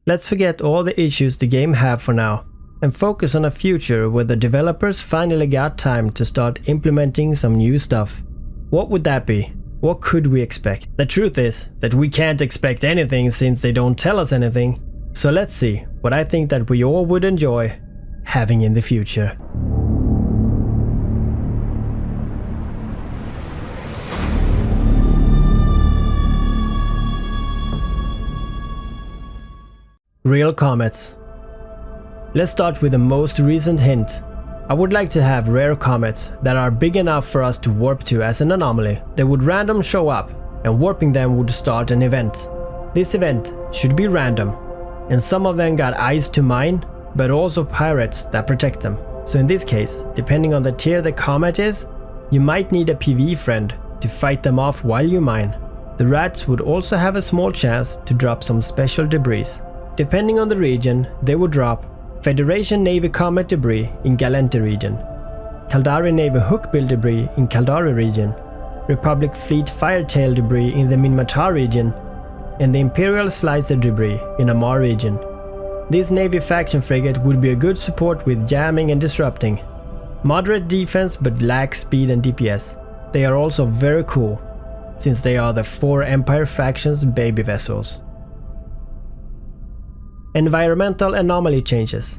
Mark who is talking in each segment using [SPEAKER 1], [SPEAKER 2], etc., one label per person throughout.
[SPEAKER 1] Let's forget all the issues the game have for now and focus on a future where the developers finally got time to start implementing some new stuff. What would that be? What could we expect? The truth is that we can't expect anything since they don't tell us anything. So let's see what I think that we all would enjoy having in the future. Real comets. Let's start with the most recent hint. I would like to have rare comets that are big enough for us to warp to as an anomaly. They would random show up, and warping them would start an event. This event should be random, and some of them got eyes to mine, but also pirates that protect them. So in this case, depending on the tier the comet is, you might need a PvE friend to fight them off while you mine. The rats would also have a small chance to drop some special debris. Depending on the region, they would drop Federation Navy Comet debris in Galente region, Caldari Navy Hookbill debris in Caldari region, Republic Fleet Firetail debris in the Minmatar region, and the Imperial Slicer debris in Amar region. This Navy faction frigate would be a good support with jamming and disrupting. Moderate defense but lack speed and DPS. They are also very cool, since they are the 4 Empire factions baby vessels. Environmental anomaly changes.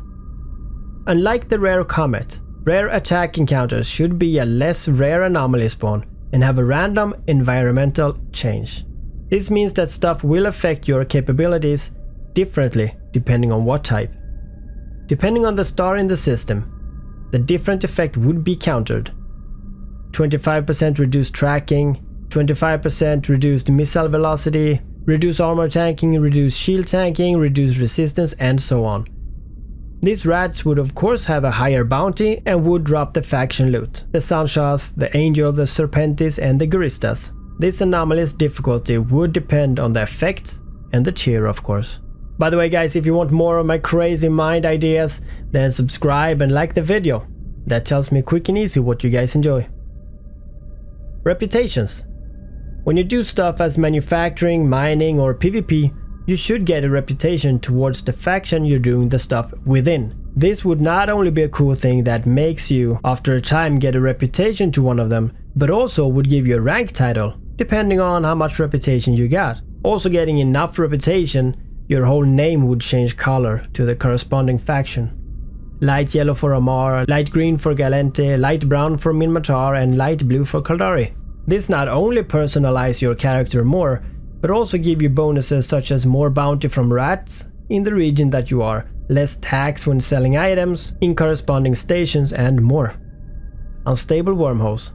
[SPEAKER 1] Unlike the rare comet, rare attack encounters should be a less rare anomaly spawn and have a random environmental change. This means that stuff will affect your capabilities differently depending on what type. Depending on the star in the system, the different effect would be countered. 25% reduced tracking, 25% reduced missile velocity, reduce armor tanking, reduce shield tanking, reduce resistance, and so on. These rats would of course have a higher bounty and would drop the faction loot, the Sanshas, the Angel, the Serpentis, and the Guristas. This anomaly's difficulty would depend on the effect and the tier, of course. By the way guys, if you want more of my crazy mind ideas, then subscribe and like the video. That tells me quick and easy what you guys enjoy. Reputations. When you do stuff as manufacturing, mining, or PvP, you should get a reputation towards the faction you're doing the stuff within. This would not only be a cool thing that makes you, after a time, get a reputation to one of them, but also would give you a rank title, depending on how much reputation you got. Also getting enough reputation, your whole name would change color to the corresponding faction. Light yellow for Amar, light green for Galente, light brown for Minmatar, and light blue for Caldari. This not only personalize your character more, but also give you bonuses such as more bounty from rats in the region that you are, less tax when selling items in corresponding stations, and more. Unstable wormholes.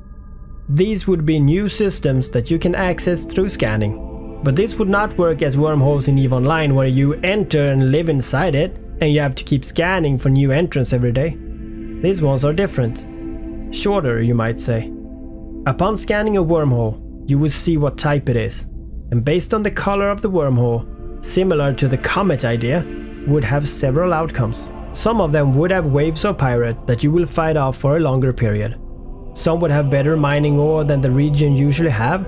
[SPEAKER 1] These would be new systems that you can access through scanning. But this would not work as wormholes in EVE Online, where you enter and live inside it, and you have to keep scanning for new entrants every day. These ones are different. Shorter, you might say. Upon scanning a wormhole, you will see what type it is, and based on the color of the wormhole, similar to the comet idea, would have several outcomes. Some of them would have waves of pirate that you will fight off for a longer period. Some would have better mining ore than the region usually have.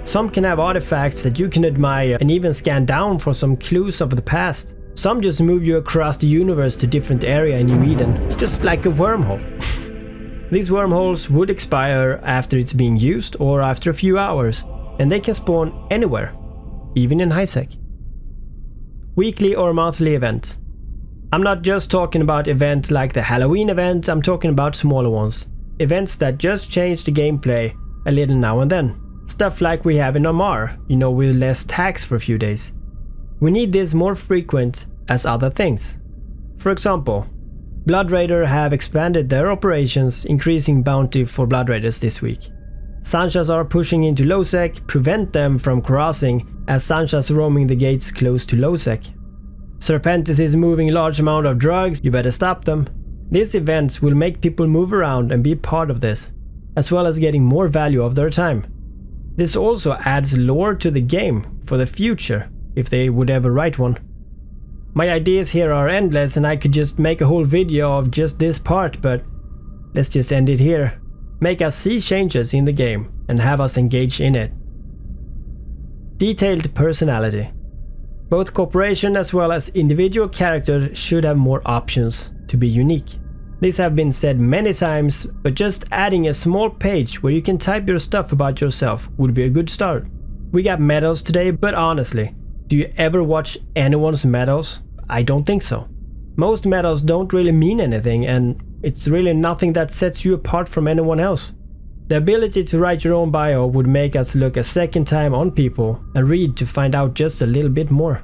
[SPEAKER 1] Some can have artifacts that you can admire and even scan down for some clues of the past. Some just move you across the universe to different area in New Eden, just like a wormhole. These wormholes would expire after it's being used or after a few hours, and they can spawn anywhere, even in HiSec. Weekly or monthly events. I'm not just talking about events like the Halloween event, I'm talking about smaller ones. Events that just change the gameplay a little now and then. Stuff like we have in Amar, with less tax for a few days. We need this more frequent as other things. For example, Blood Raider have expanded their operations, increasing bounty for Blood Raiders this week. Sanshas are pushing into Lowsec, prevent them from crossing as Sanshas roaming the gates close to Lowsec. Serpentis is moving large amount of drugs, you better stop them. These events will make people move around and be part of this, as well as getting more value of their time. This also adds lore to the game for the future, if they would ever write one. My ideas here are endless and I could just make a whole video of just this part, but let's just end it here. Make us see changes in the game and have us engage in it. Detailed personality. Both corporation as well as individual characters should have more options to be unique. This have been said many times, but just adding a small page where you can type your stuff about yourself would be a good start. We got medals today, but honestly, do you ever watch anyone's medals? I don't think so. Most medals don't really mean anything, and it's really nothing that sets you apart from anyone else. The ability to write your own bio would make us look a second time on people and read to find out just a little bit more.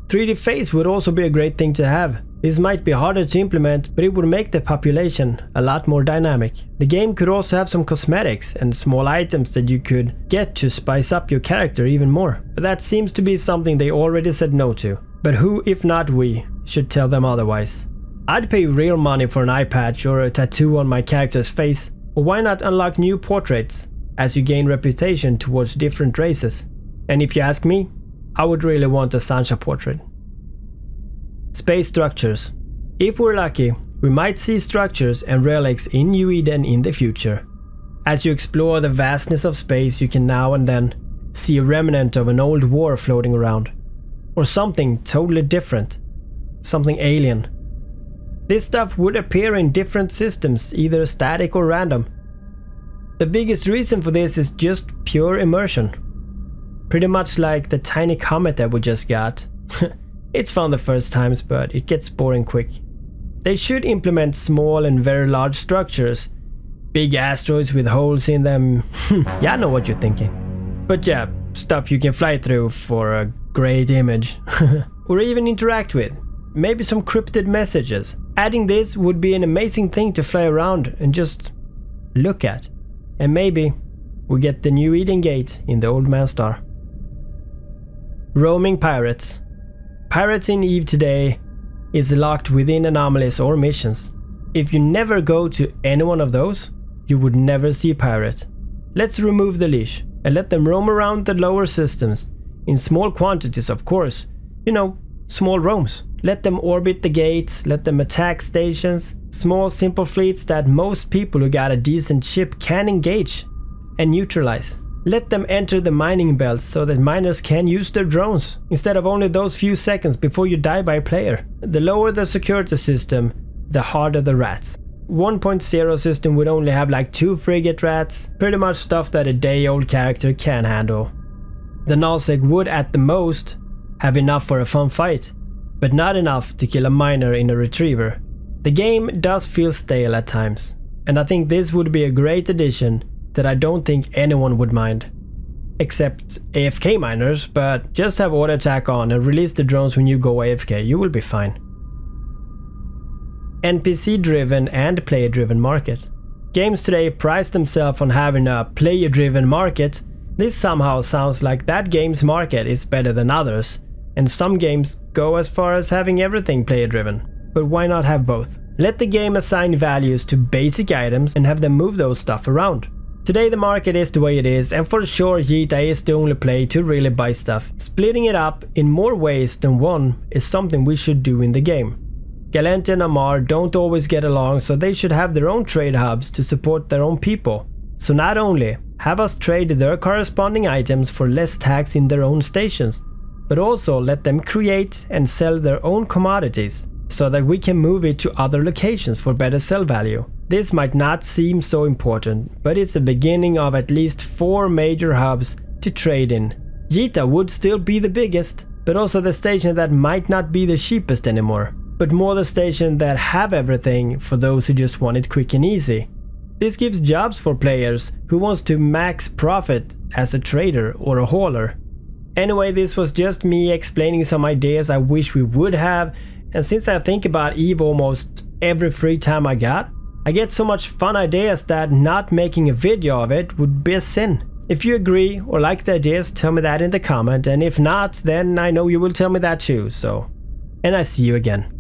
[SPEAKER 1] 3D face would also be a great thing to have. This might be harder to implement, but it would make the population a lot more dynamic. The game could also have some cosmetics and small items that you could get to spice up your character even more. But that seems to be something they already said no to. But who, if not we, should tell them otherwise? I'd pay real money for an eye patch or a tattoo on my character's face. Or why not unlock new portraits as you gain reputation towards different races? And if you ask me, I would really want a Sansa portrait. Space structures. If we're lucky, we might see structures and relics in New Eden in the future. As you explore the vastness of space, you can now and then see a remnant of an old war floating around. Or something totally different. Something alien. This stuff would appear in different systems, either static or random. The biggest reason for this is just pure immersion. Pretty much like the tiny comet that we just got. It's fun the first times, but it gets boring quick. They should implement small and very large structures. Big asteroids with holes in them. Yeah, I know what you're thinking. But yeah, stuff you can fly through for a great image. Or even interact with. Maybe some cryptid messages. Adding this would be an amazing thing to fly around and just look at. And maybe we get the new Eden Gate in the Old Man Star. Roaming pirates. Pirates in EVE today is locked within anomalies or missions. If you never go to any one of those, you would never see a pirate. Let's remove the leash and let them roam around the lower systems. In small quantities, of course. You know, small roams. Let them orbit the gates, let them attack stations. Small simple fleets that most people who got a decent ship can engage and neutralize. Let them enter the mining belts so that miners can use their drones, instead of only those few seconds before you die by a player. The lower the security system, the harder the rats. 1.0 system would only have like 2 frigate rats, pretty much stuff that a day-old character can handle. The nullsec would at the most have enough for a fun fight, but not enough to kill a miner in a retriever. The game does feel stale at times, and I think this would be a great addition that I don't think anyone would mind. Except AFK miners, but just have auto attack on and release the drones when you go AFK, you will be fine. NPC driven and player driven market. Games today prize themselves on having a player driven market. This somehow sounds like that game's market is better than others, and some games go as far as having everything player driven. But why not have both? Let the game assign values to basic items and have them move those stuff around. Today the market is the way it is, and for sure Jita is the only play to really buy stuff. Splitting it up in more ways than one is something we should do in the game. Galente and Amar don't always get along, so they should have their own trade hubs to support their own people. So not only have us trade their corresponding items for less tax in their own stations, but also let them create and sell their own commodities, so that we can move it to other locations for better sell value. This might not seem so important, but it's the beginning of at least 4 major hubs to trade in. Jita would still be the biggest, but also the station that might not be the cheapest anymore, but more the station that have everything for those who just want it quick and easy. This gives jobs for players who wants to max profit as a trader or a hauler. Anyway, this was just me explaining some ideas I wish we would have, and since I think about EVE almost every free time I get so much fun ideas that not making a video of it would be a sin. If you agree or like the ideas, tell me that in the comment, and if not, then I know you will tell me that too, so. And I see you again.